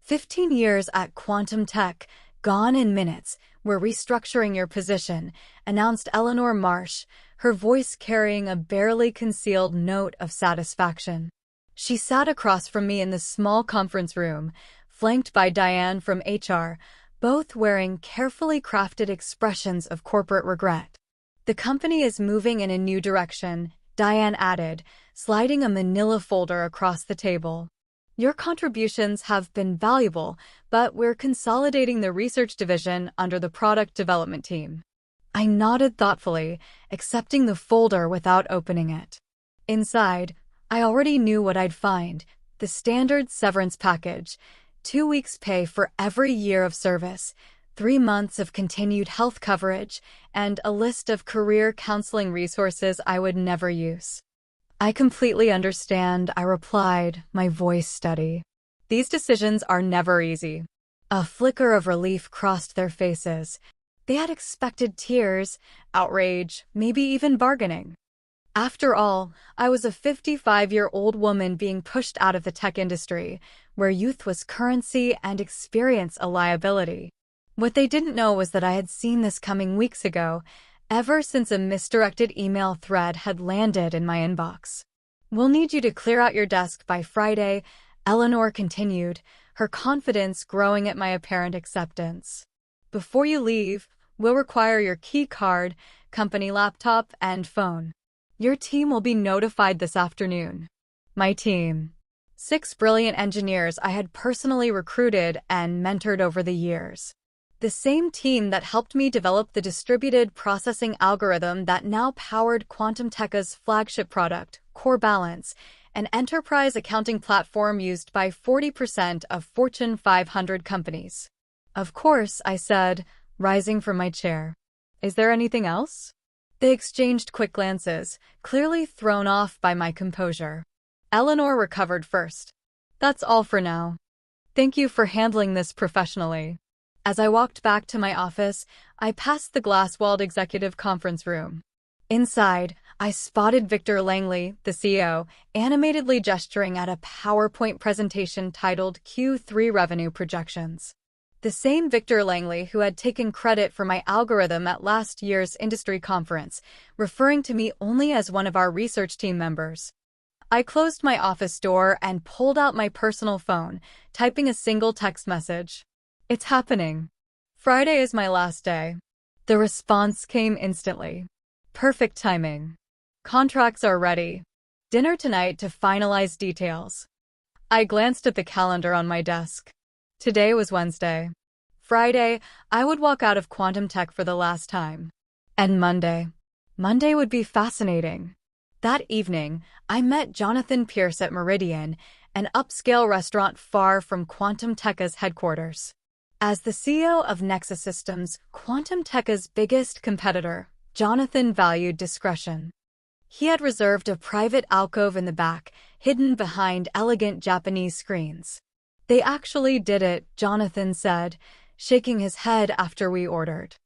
15 years at Quantum Tech, gone in minutes. We're restructuring your position," announced Eleanor Marsh, her voice carrying a barely concealed note of satisfaction. She sat across from me in the small conference room, flanked by Diane from HR, both wearing carefully crafted expressions of corporate regret. "The company is moving in a new direction," Diane added, sliding a manila folder across the table. "Your contributions have been valuable, but we're consolidating the research division under the product development team." I nodded thoughtfully, accepting the folder without opening it. Inside, I already knew what I'd find: the standard severance package, 2 weeks' pay for every year of service, 3 months of continued health coverage, and a list of career counseling resources I would never use. "I completely understand," I replied, my voice steady. "These decisions are never easy." A flicker of relief crossed their faces. They had expected tears, outrage, maybe even bargaining. After all, I was a 55-year-old woman being pushed out of the tech industry, where youth was currency and experience a liability. What they didn't know was that I had seen this coming weeks ago, ever since a misdirected email thread had landed in my inbox. "We'll need you to clear out your desk by Friday," Eleanor continued, her confidence growing at my apparent acceptance. "Before you leave, we'll require your key card, company laptop, and phone. Your team will be notified this afternoon." My team. 6 brilliant engineers I had personally recruited and mentored over the years. The same team that helped me develop the distributed processing algorithm that now powered Quantum Tech's flagship product, Core Balance, an enterprise accounting platform used by 40% of Fortune 500 companies. "Of course," I said, rising from my chair. "Is there anything else?" They exchanged quick glances, clearly thrown off by my composure. Eleanor recovered first. "That's all for now. Thank you for handling this professionally." As I walked back to my office, I passed the glass-walled executive conference room. Inside, I spotted Victor Langley, the CEO, animatedly gesturing at a PowerPoint presentation titled Q3 Revenue Projections. The same Victor Langley who had taken credit for my algorithm at last year's industry conference, referring to me only as one of our research team members. I closed my office door and pulled out my personal phone, typing a single text message. "It's happening. Friday is my last day." The response came instantly. "Perfect timing. Contracts are ready. Dinner tonight to finalize details." I glanced at the calendar on my desk. Today was Wednesday. Friday, I would walk out of Quantum Tech for the last time. And Monday. Monday would be fascinating. That evening, I met Jonathan Pierce at Meridian, an upscale restaurant far from Quantum Tech's headquarters. As the CEO of Nexus Systems, Quantum Tech's biggest competitor, Jonathan valued discretion. He had reserved a private alcove in the back, hidden behind elegant Japanese screens. "They actually did it," Jonathan said, shaking his head after we ordered.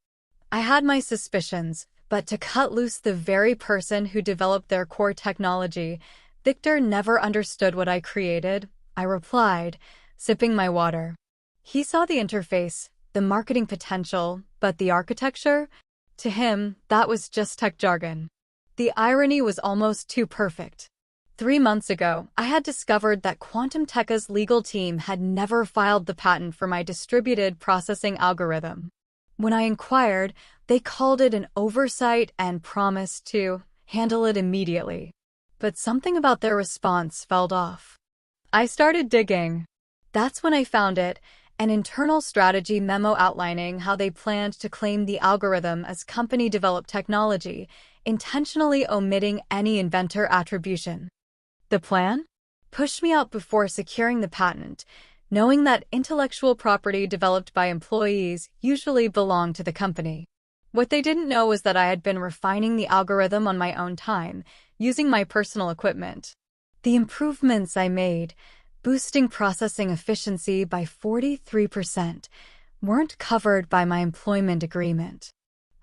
I had my suspicions, but to cut loose the very person who developed their core technology, "Victor never understood what I created," I replied, sipping my water. "He saw the interface, the marketing potential, but the architecture? To him, that was just tech jargon." The irony was almost too perfect. 3 months ago, I had discovered that Quantum Tech's legal team had never filed the patent for my distributed processing algorithm. When I inquired, they called it an oversight and promised to handle it immediately. But something about their response felt off. I started digging. That's when I found it, an internal strategy memo outlining how they planned to claim the algorithm as company-developed technology, intentionally omitting any inventor attribution. The plan? Push me out before securing the patent, knowing that intellectual property developed by employees usually belonged to the company. What they didn't know was that I had been refining the algorithm on my own time, using my personal equipment. The improvements I made, boosting processing efficiency by 43%, weren't covered by my employment agreement.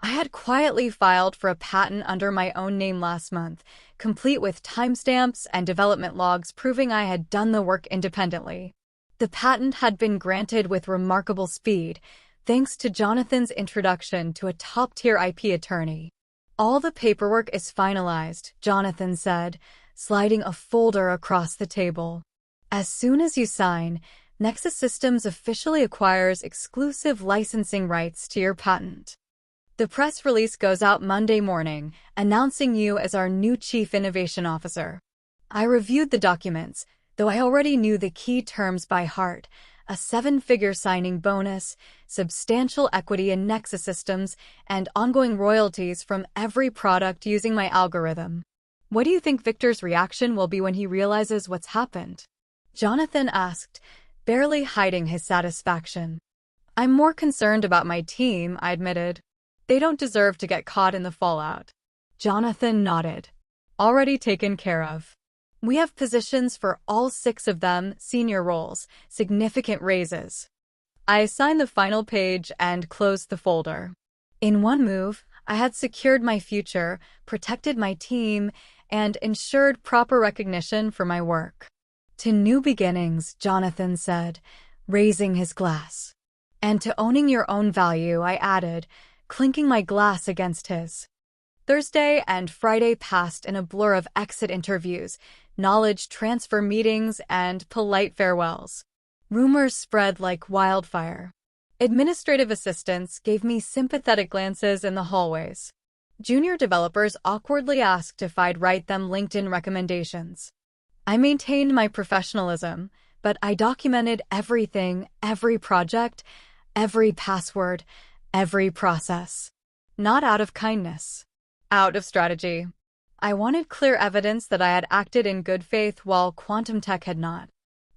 I had quietly filed for a patent under my own name last month, complete with timestamps and development logs proving I had done the work independently. The patent had been granted with remarkable speed, thanks to Jonathan's introduction to a top-tier IP attorney. "All the paperwork is finalized," Jonathan said, sliding a folder across the table. "As soon as you sign, Nexus Systems officially acquires exclusive licensing rights to your patent. The press release goes out Monday morning, announcing you as our new Chief Innovation Officer." I reviewed the documents, though I already knew the key terms by heart: a 7-figure signing bonus, substantial equity in Nexus Systems, and ongoing royalties from every product using my algorithm. "What do you think Victor's reaction will be when he realizes what's happened?" Jonathan asked, barely hiding his satisfaction. "I'm more concerned about my team," I admitted. "They don't deserve to get caught in the fallout." Jonathan nodded. "Already taken care of. We have positions for all 6 of them, senior roles, significant raises." I signed the final page and closed the folder. In one move, I had secured my future, protected my team, and ensured proper recognition for my work. "To new beginnings," Jonathan said, raising his glass. "And to owning your own value," I added, clinking my glass against his. Thursday and Friday passed in a blur of exit interviews, knowledge transfer meetings, and polite farewells. Rumors spread like wildfire. Administrative assistants gave me sympathetic glances in the hallways. Junior developers awkwardly asked if I'd write them LinkedIn recommendations. I maintained my professionalism, but I documented everything, every project, every password, every process. Not out of kindness. Out of strategy. I wanted clear evidence that I had acted in good faith while Quantum Tech had not.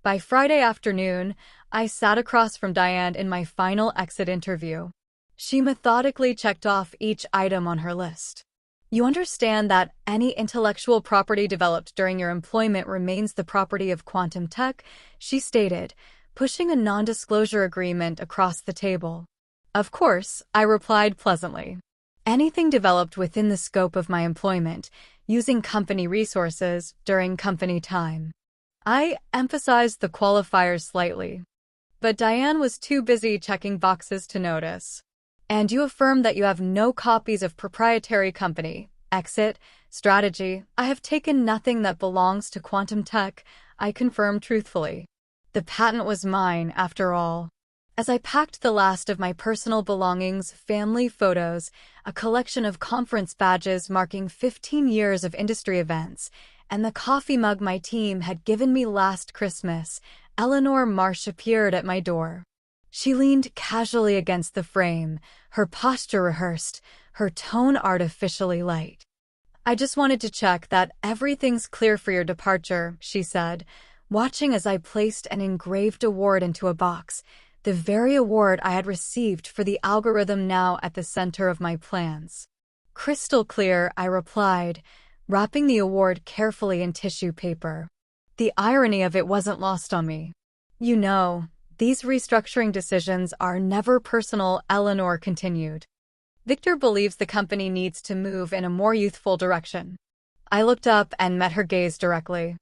By Friday afternoon, I sat across from Diane in my final exit interview. She methodically checked off each item on her list. "You understand that any intellectual property developed during your employment remains the property of Quantum Tech," she stated, pushing a non-disclosure agreement across the table. "Of course," I replied pleasantly. "Anything developed within the scope of my employment, using company resources during company time." I emphasized the qualifiers slightly. But Diane was too busy checking boxes to notice. "And you affirm that you have no copies of proprietary company, exit, strategy." "I have taken nothing that belongs to Quantum Tech," I confirmed truthfully. The patent was mine, after all. As I packed the last of my personal belongings, family photos, a collection of conference badges marking 15 years of industry events, and the coffee mug my team had given me last Christmas, Eleanor Marsh appeared at my door. She leaned casually against the frame, her posture rehearsed, her tone artificially light. "I just wanted to check that everything's clear for your departure," she said, watching as I placed an engraved award into a box, the very award I had received for the algorithm now at the center of my plans. "Crystal clear," I replied, wrapping the award carefully in tissue paper. The irony of it wasn't lost on me. "You know, these restructuring decisions are never personal," Eleanor continued. "Victor believes the company needs to move in a more youthful direction." I looked up and met her gaze directly.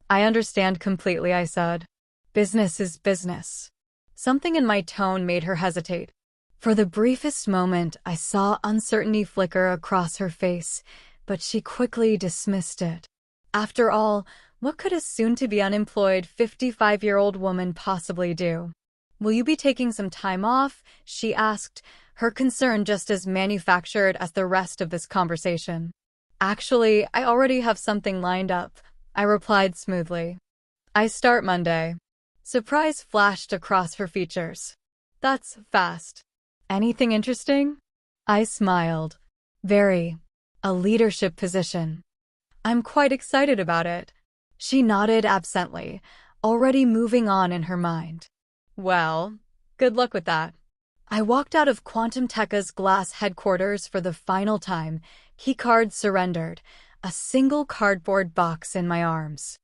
"I understand completely," I said. "Business is business." Something in my tone made her hesitate. For the briefest moment, I saw uncertainty flicker across her face, but she quickly dismissed it. After all, what could a soon-to-be unemployed 55-year-old woman possibly do? "Will you be taking some time off?" she asked, her concern just as manufactured as the rest of this conversation. "Actually, I already have something lined up," I replied smoothly. "I start Monday." Surprise flashed across her features. "That's fast. Anything interesting?" I smiled. "Very. A leadership position. I'm quite excited about it." She nodded absently, already moving on in her mind. "Well, good luck with that." I walked out of Quantum Tech's glass headquarters for the final time, keycard surrendered, a single cardboard box in my arms.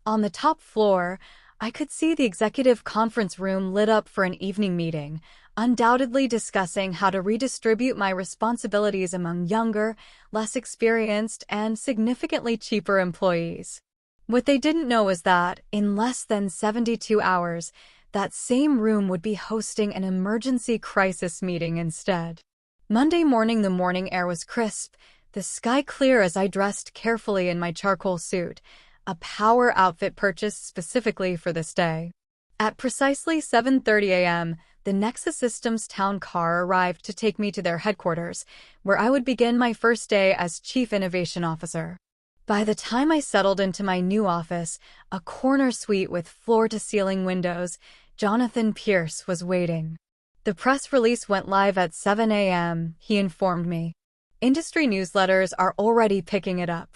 On the top floor, I could see the executive conference room lit up for an evening meeting, undoubtedly discussing how to redistribute my responsibilities among younger, less experienced, and significantly cheaper employees. What they didn't know was that, in less than 72 hours, that same room would be hosting an emergency crisis meeting instead. Monday morning, the morning air was crisp, the sky clear as I dressed carefully in my charcoal suit, a power outfit purchased specifically for this day. At precisely 7:30 a.m., the Nexus Systems town car arrived to take me to their headquarters, where I would begin my first day as Chief Innovation Officer. By the time I settled into my new office, a corner suite with floor-to-ceiling windows, Jonathan Pierce was waiting. The press release went live at 7 a.m., he informed me. Industry newsletters are already picking it up.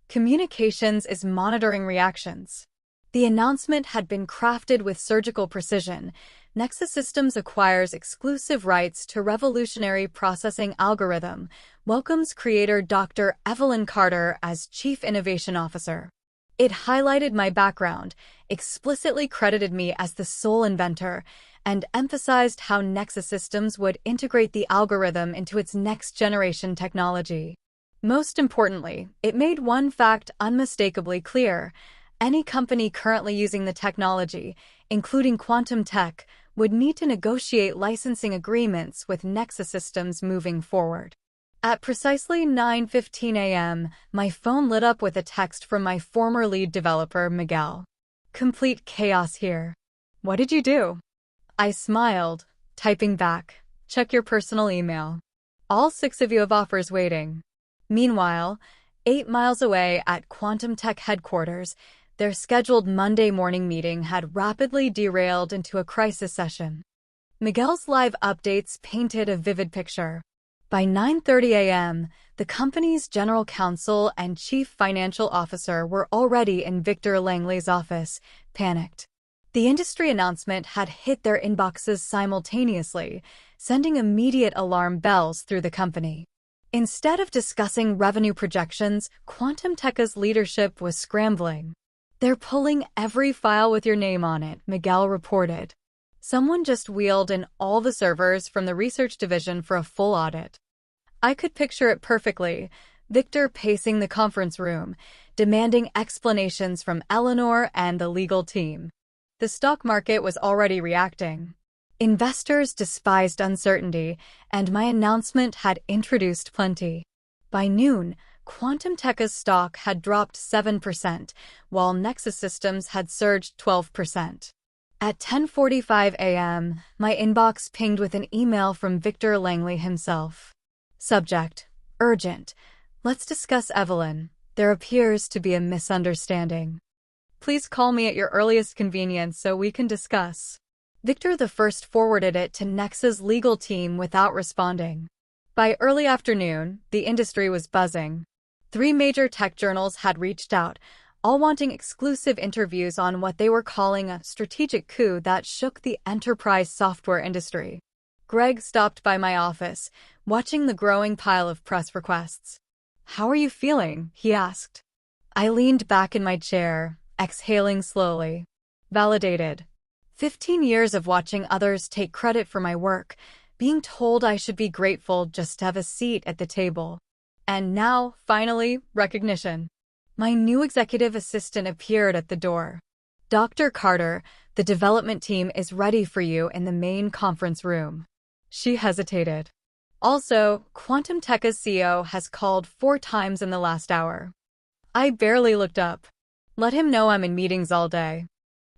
Communications is monitoring reactions. The announcement had been crafted with surgical precision. Nexus Systems acquires exclusive rights to revolutionary processing algorithm, welcomes creator Dr. Evelyn Carter as Chief Innovation Officer. It highlighted my background, explicitly credited me as the sole inventor, and emphasized how Nexus Systems would integrate the algorithm into its next-generation technology. Most importantly, it made one fact unmistakably clear. Any company currently using the technology, including quantum tech, would need to negotiate licensing agreements with Nexus Systems moving forward. At precisely 9:15 a.m., my phone lit up with a text from my former lead developer, Miguel. Complete chaos here. What did you do? I smiled, typing back, check your personal email. All 6 of you have offers waiting. Meanwhile, 8 miles away at Quantum Tech headquarters, their scheduled Monday morning meeting had rapidly derailed into a crisis session. Miguel's live updates painted a vivid picture. By 9:30 a.m., the company's general counsel and chief financial officer were already in Victor Langley's office, panicked. The industry announcement had hit their inboxes simultaneously, sending immediate alarm bells through the company. Instead of discussing revenue projections, Quantum Tech's leadership was scrambling. They're pulling every file with your name on it, Miguel reported. Someone just wheeled in all the servers from the research division for a full audit. I could picture it perfectly, Victor pacing the conference room, demanding explanations from Eleanor and the legal team. The stock market was already reacting. Investors despised uncertainty, and my announcement had introduced plenty. By noon, Quantum Tech's stock had dropped 7%, while Nexus Systems had surged 12%. At 10:45 a.m., my inbox pinged with an email from Victor Langley himself. Subject: Urgent. Let's discuss Evelyn. There appears to be a misunderstanding. Please call me at your earliest convenience so we can discuss. Victor the First forwarded it to Nexus' legal team without responding. By early afternoon, the industry was buzzing. 3 major tech journals had reached out, all wanting exclusive interviews on what they were calling a strategic coup that shook the enterprise software industry. Greg stopped by my office, watching the growing pile of press requests. "How are you feeling?" he asked. I leaned back in my chair, exhaling slowly. Validated. 15 years of watching others take credit for my work, being told I should be grateful just to have a seat at the table. And now, finally, recognition. My new executive assistant appeared at the door. "Dr. Carter, the development team is ready for you in the main conference room." She hesitated. "Also, Quantum Tech's CEO has called 4 times in the last hour." I barely looked up. "Let him know I'm in meetings all day.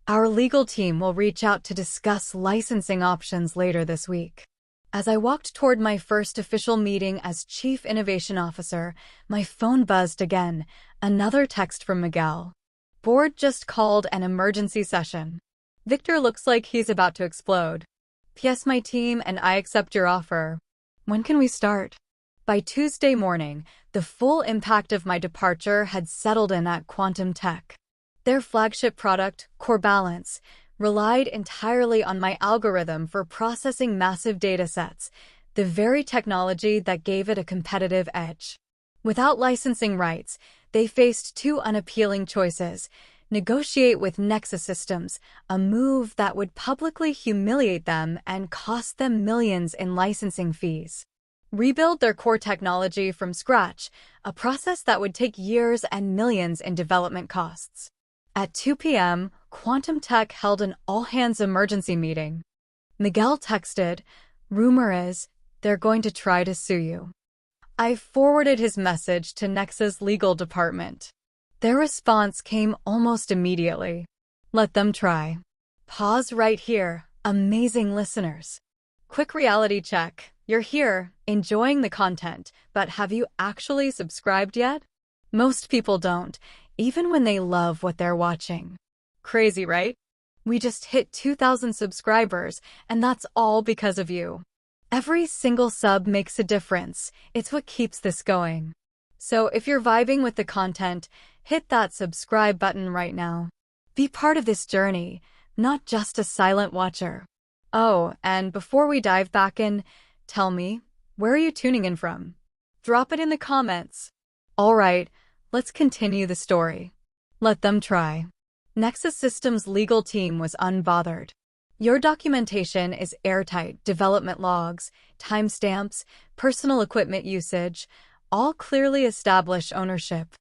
Our legal team will reach out to discuss licensing options later this week." As I walked toward my first official meeting as Chief Innovation Officer, my phone buzzed again, another text from Miguel. "Board just called an emergency session. Victor looks like he's about to explode. P.S. My team and I accept your offer. When can we start?" By Tuesday morning, the full impact of my departure had settled in at Quantum Tech. Their flagship product, Core Balance, relied entirely on my algorithm for processing massive datasets, the very technology that gave it a competitive edge. Without licensing rights, they faced 2 unappealing choices: negotiate with Nexus Systems, a move that would publicly humiliate them and cost them millions in licensing fees. Rebuild their core technology from scratch, a process that would take years and millions in development costs. At 2 p.m., Quantum Tech held an all-hands emergency meeting. Miguel texted, "Rumor is, they're going to try to sue you." I forwarded his message to Nexa's legal department. Their response came almost immediately. "Let them try." Pause right here, amazing listeners. Quick reality check. You're here, enjoying the content, but have you actually subscribed yet? Most people don't, even when they love what they're watching. Crazy, right? We just hit 2,000 subscribers, and that's all because of you. Every single sub makes a difference. It's what keeps this going. So if you're vibing with the content, hit that subscribe button right now. Be part of this journey, not just a silent watcher. Oh, and before we dive back in, tell me, where are you tuning in from? Drop it in the comments. All right, let's continue the story. Let them try. Nexus Systems' legal team was unbothered. Your documentation is airtight: development logs, timestamps, personal equipment usage, all clearly establish ownership.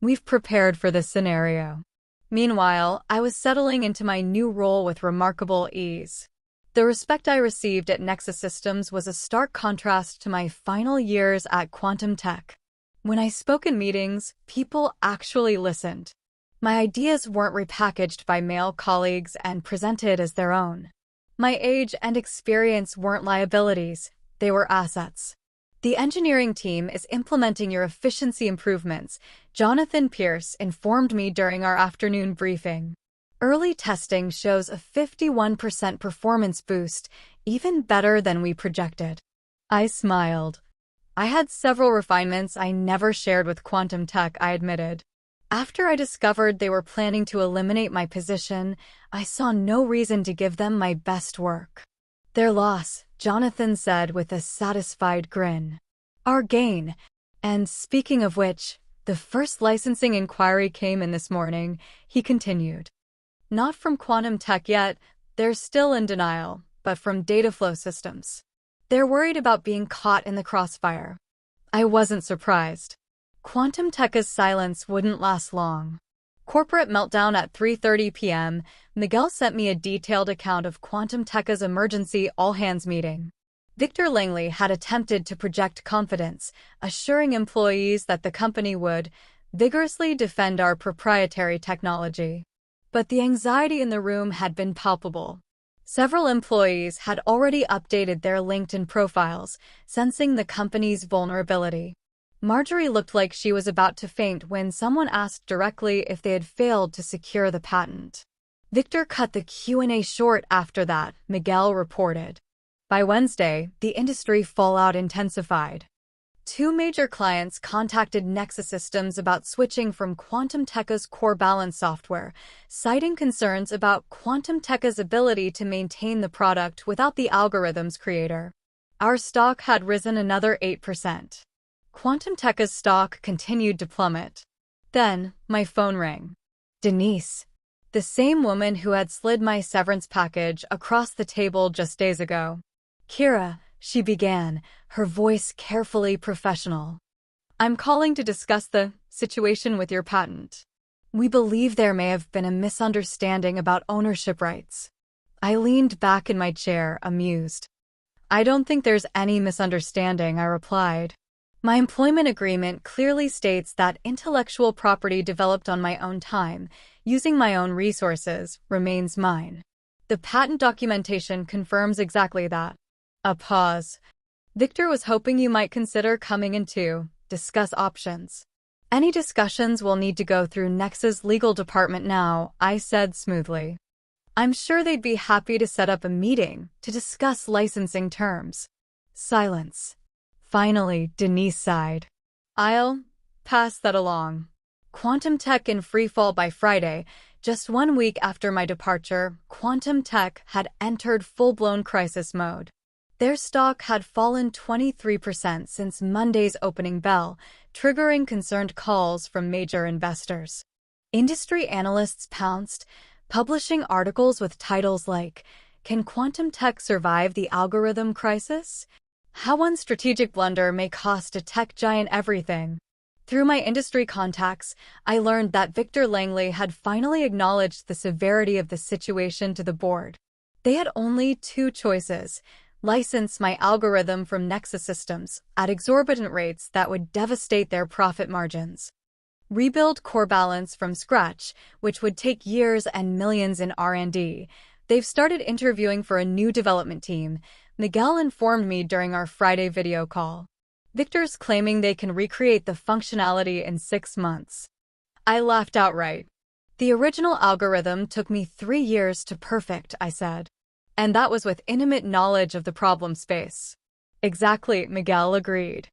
We've prepared for this scenario. Meanwhile, I was settling into my new role with remarkable ease. The respect I received at Nexus Systems was a stark contrast to my final years at Quantum Tech. When I spoke in meetings, people actually listened. My ideas weren't repackaged by male colleagues and presented as their own. My age and experience weren't liabilities, they were assets. "The engineering team is implementing your efficiency improvements," Jonathan Pierce informed me during our afternoon briefing. "Early testing shows a 51% performance boost, even better than we projected." I smiled. I had several refinements I never shared with Quantum Tech, I admitted. After I discovered they were planning to eliminate my position, I saw no reason to give them my best work. "Their loss," Jonathan said with a satisfied grin. "Our gain. And speaking of which, the first licensing inquiry came in this morning," he continued. "Not from Quantum Tech yet, they're still in denial, but from Dataflow Systems. They're worried about being caught in the crossfire." I wasn't surprised. Quantum Tech's silence wouldn't last long. Corporate meltdown at 3:30 p.m., Miguel sent me a detailed account of Quantum Tech's emergency all-hands meeting. Victor Langley had attempted to project confidence, assuring employees that the company would vigorously defend our proprietary technology. But the anxiety in the room had been palpable. Several employees had already updated their LinkedIn profiles, sensing the company's vulnerability. Marjorie looked like she was about to faint when someone asked directly if they had failed to secure the patent. Victor cut the Q&A short after that, Miguel reported. By Wednesday, the industry fallout intensified. 2 major clients contacted Nexus Systems about switching from Quantum Tech's core balance software, citing concerns about Quantum Tech's ability to maintain the product without the algorithm's creator. Our stock had risen another 8%. Quantum Tech's stock continued to plummet. Then, my phone rang. Denise, the same woman who had slid my severance package across the table just days ago. "Kira," she began, her voice carefully professional. "I'm calling to discuss the situation with your patent. We believe there may have been a misunderstanding about ownership rights." I leaned back in my chair, amused. "I don't think there's any misunderstanding," I replied. "My employment agreement clearly states that intellectual property developed on my own time, using my own resources, remains mine. The patent documentation confirms exactly that." A pause. "Victor was hoping you might consider coming in to discuss options." "Any discussions will need to go through Nex's legal department now," I said smoothly. "I'm sure they'd be happy to set up a meeting to discuss licensing terms." Silence. Finally, Denise sighed. "I'll pass that along." Quantum Tech in freefall by Friday, just 1 week after my departure, Quantum Tech had entered full-blown crisis mode. Their stock had fallen 23% since Monday's opening bell, triggering concerned calls from major investors. Industry analysts pounced, publishing articles with titles like, "Can Quantum Tech survive the algorithm crisis? How one strategic blunder may cost a tech giant everything." Through my industry contacts, I learned that Victor Langley had finally acknowledged the severity of the situation to the board. They had only two choices: license my algorithm from Nexus Systems at exorbitant rates that would devastate their profit margins, rebuild core balance from scratch, which would take years and millions in R&D. They've started interviewing for a new development team, Miguel informed me during our Friday video call. Victor's claiming they can recreate the functionality in 6 months. I laughed outright. The original algorithm took me 3 years to perfect, I said. And that was with intimate knowledge of the problem space. Exactly, Miguel agreed.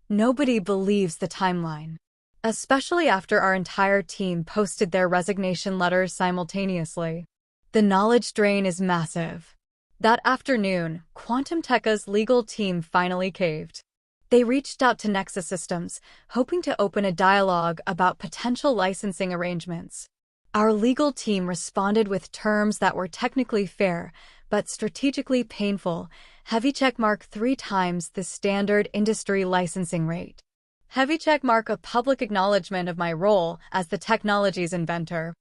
Nobody believes the timeline. Especially after our entire team posted their resignation letters simultaneously. The knowledge drain is massive. That afternoon, Quantum Tekka's legal team finally caved. They reached out to Nexus Systems, hoping to open a dialogue about potential licensing arrangements. Our legal team responded with terms that were technically fair, but strategically painful. Heavy checkmark 3 times the standard industry licensing rate. Heavy checkmark a public acknowledgement of my role as the technology's inventor.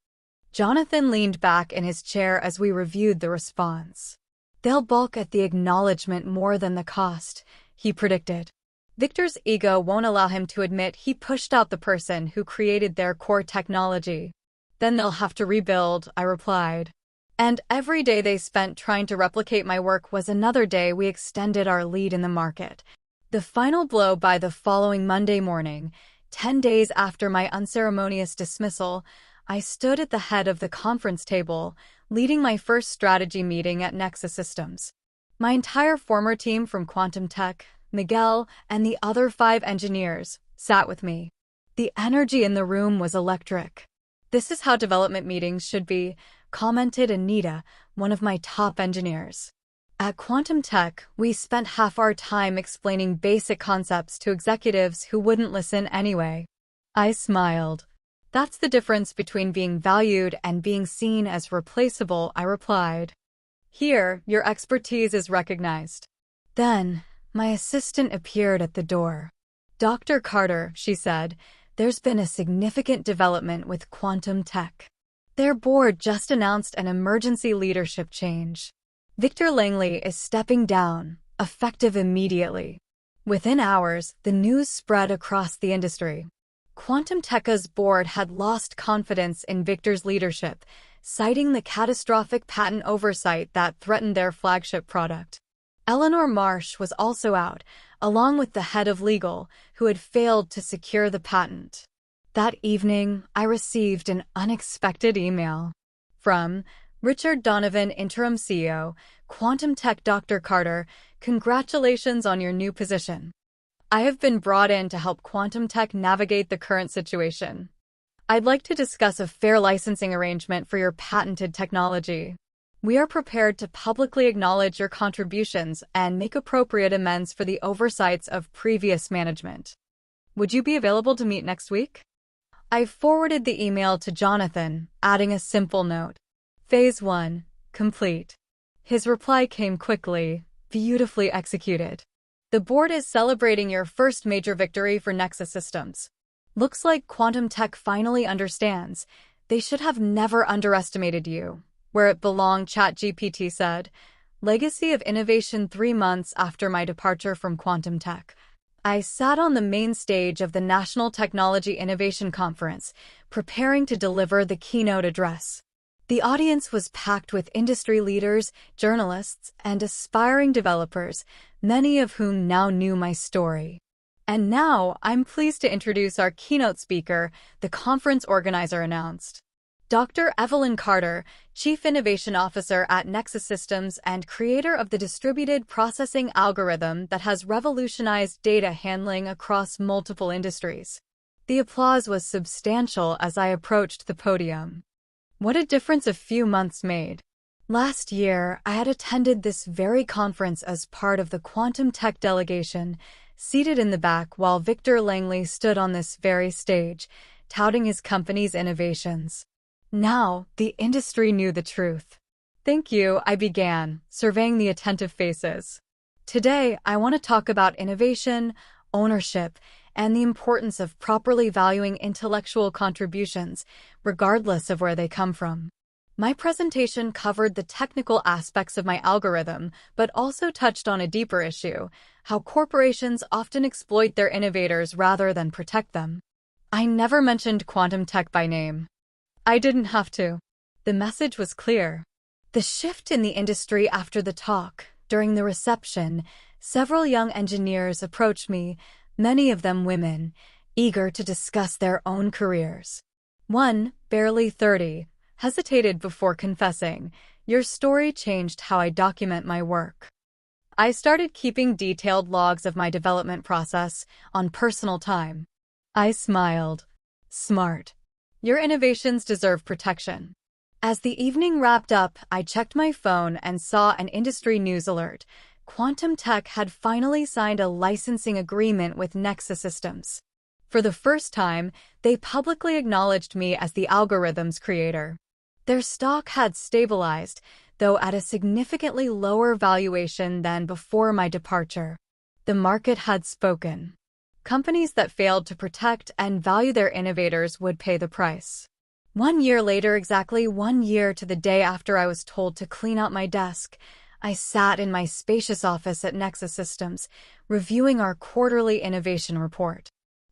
Jonathan leaned back in his chair as we reviewed the response. They'll balk at the acknowledgement more than the cost, he predicted. Victor's ego won't allow him to admit he pushed out the person who created their core technology. Then they'll have to rebuild, I replied. And every day they spent trying to replicate my work was another day we extended our lead in the market. The final blow by the following Monday morning, 10 days after my unceremonious dismissal, I stood at the head of the conference table, leading my first strategy meeting at Nexus Systems. My entire former team from Quantum Tech, Miguel, and the other 5 engineers sat with me. The energy in the room was electric. This is how development meetings should be, commented Anita, one of my top engineers. At Quantum Tech, we spent half our time explaining basic concepts to executives who wouldn't listen anyway. I smiled. That's the difference between being valued and being seen as replaceable, I replied. Here, your expertise is recognized. Then, my assistant appeared at the door. Dr. Carter, she said, there's been a significant development with Quantum Tech. Their board just announced an emergency leadership change. Victor Langley is stepping down, effective immediately. Within hours, the news spread across the industry. Quantum Tekka's board had lost confidence in Victor's leadership, citing the catastrophic patent oversight that threatened their flagship product. Eleanor Marsh was also out, along with the head of legal, who had failed to secure the patent. That evening, I received an unexpected email. From Richard Donovan, Interim CEO, Quantum Tech. Dr. Carter, congratulations on your new position. I have been brought in to help Quantum Tech navigate the current situation. I'd like to discuss a fair licensing arrangement for your patented technology. We are prepared to publicly acknowledge your contributions and make appropriate amends for the oversights of previous management. Would you be available to meet next week? I forwarded the email to Jonathan, adding a simple note. Phase 1, complete. His reply came quickly, beautifully executed. The board is celebrating your first major victory for Nexus Systems. Looks like Quantum Tech finally understands. They should have never underestimated you. Where it belonged, ChatGPT said. Legacy of innovation 3 months after my departure from Quantum Tech. I sat on the main stage of the National Technology Innovation Conference, preparing to deliver the keynote address. The audience was packed with industry leaders, journalists, and aspiring developers, many of whom now knew my story. And now, I'm pleased to introduce our keynote speaker, the conference organizer announced. Dr. Evelyn Carter, Chief Innovation Officer at Nexus Systems and creator of the distributed processing algorithm that has revolutionized data handling across multiple industries. The applause was substantial as I approached the podium. What a difference a few months made. Last year, I had attended this very conference as part of the Quantum Tech delegation, seated in the back while Victor Langley stood on this very stage, touting his company's innovations. Now, the industry knew the truth. Thank you, I began, surveying the attentive faces. Today, I want to talk about innovation, ownership, and the importance of properly valuing intellectual contributions, regardless of where they come from. My presentation covered the technical aspects of my algorithm, but also touched on a deeper issue: how corporations often exploit their innovators rather than protect them. I never mentioned quantum tech by name. I didn't have to. The message was clear. The shift in the industry after the talk. During the reception, several young engineers approached me, many of them women, eager to discuss their own careers. One, barely 30, hesitated before confessing, "Your story changed how I document my work." I started keeping detailed logs of my development process on personal time. I smiled. Smart. Your innovations deserve protection. As the evening wrapped up, I checked my phone and saw an industry news alert. Quantum Tech had finally signed a licensing agreement with Nexus Systems. For the first time, they publicly acknowledged me as the algorithm's creator. Their stock had stabilized, though at a significantly lower valuation than before my departure. The market had spoken. Companies that failed to protect and value their innovators would pay the price. 1 year later, exactly 1 year to the day after I was told to clean out my desk, I sat in my spacious office at Nexus Systems, reviewing our quarterly innovation report.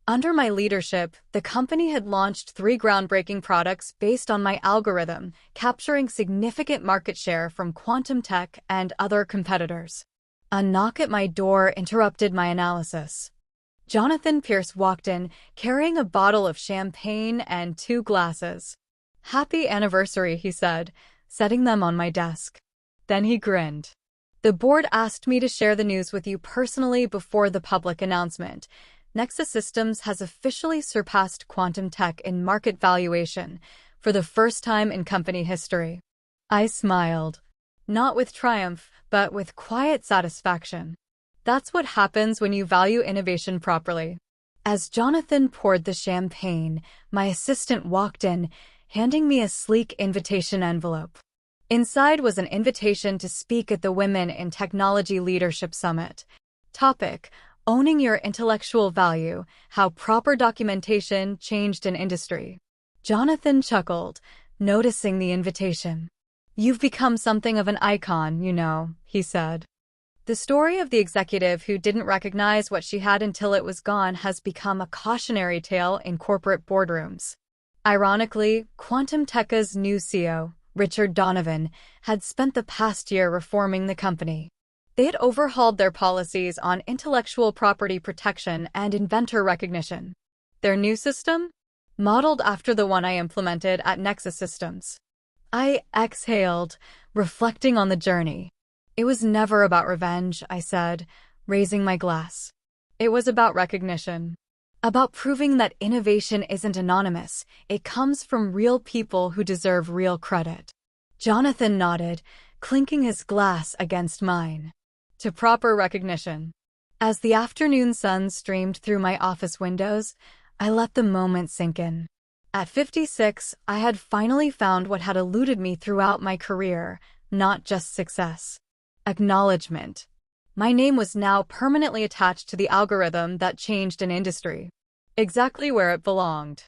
Under my leadership, the company had launched 3 groundbreaking products based on my algorithm, capturing significant market share from quantum tech and other competitors. A knock at my door interrupted my analysis. Jonathan Pierce walked in, carrying a bottle of champagne and 2 glasses. "Happy anniversary," he said, setting them on my desk. Then he grinned. "The board asked me to share the news with you personally before the public announcement. Nexus Systems has officially surpassed quantum tech in market valuation for the first time in company history." I smiled, not with triumph, but with quiet satisfaction. That's what happens when you value innovation properly. As Jonathan poured the champagne, my assistant walked in, handing me a sleek invitation envelope. Inside was an invitation to speak at the Women in Technology Leadership Summit. Topic: Owning Your Intellectual Value, How Proper Documentation Changed an Industry. Jonathan chuckled, noticing the invitation. "You've become something of an icon, you know," he said. The story of the executive who didn't recognize what she had until it was gone has become a cautionary tale in corporate boardrooms. Ironically, Quantum Tech's new CEO, Richard Donovan, had spent the past year reforming the company. They had overhauled their policies on intellectual property protection and inventor recognition. Their new system? Modeled after the one I implemented at Nexus Systems. I exhaled, reflecting on the journey. "It was never about revenge," I said, raising my glass. "It was about recognition. About proving that innovation isn't anonymous, it comes from real people who deserve real credit." Jonathan nodded, clinking his glass against mine. "To proper recognition." As the afternoon sun streamed through my office windows, I let the moment sink in. At 56, I had finally found what had eluded me throughout my career, not just success. Acknowledgement. My name was now permanently attached to the algorithm that changed an industry. Exactly where it belonged.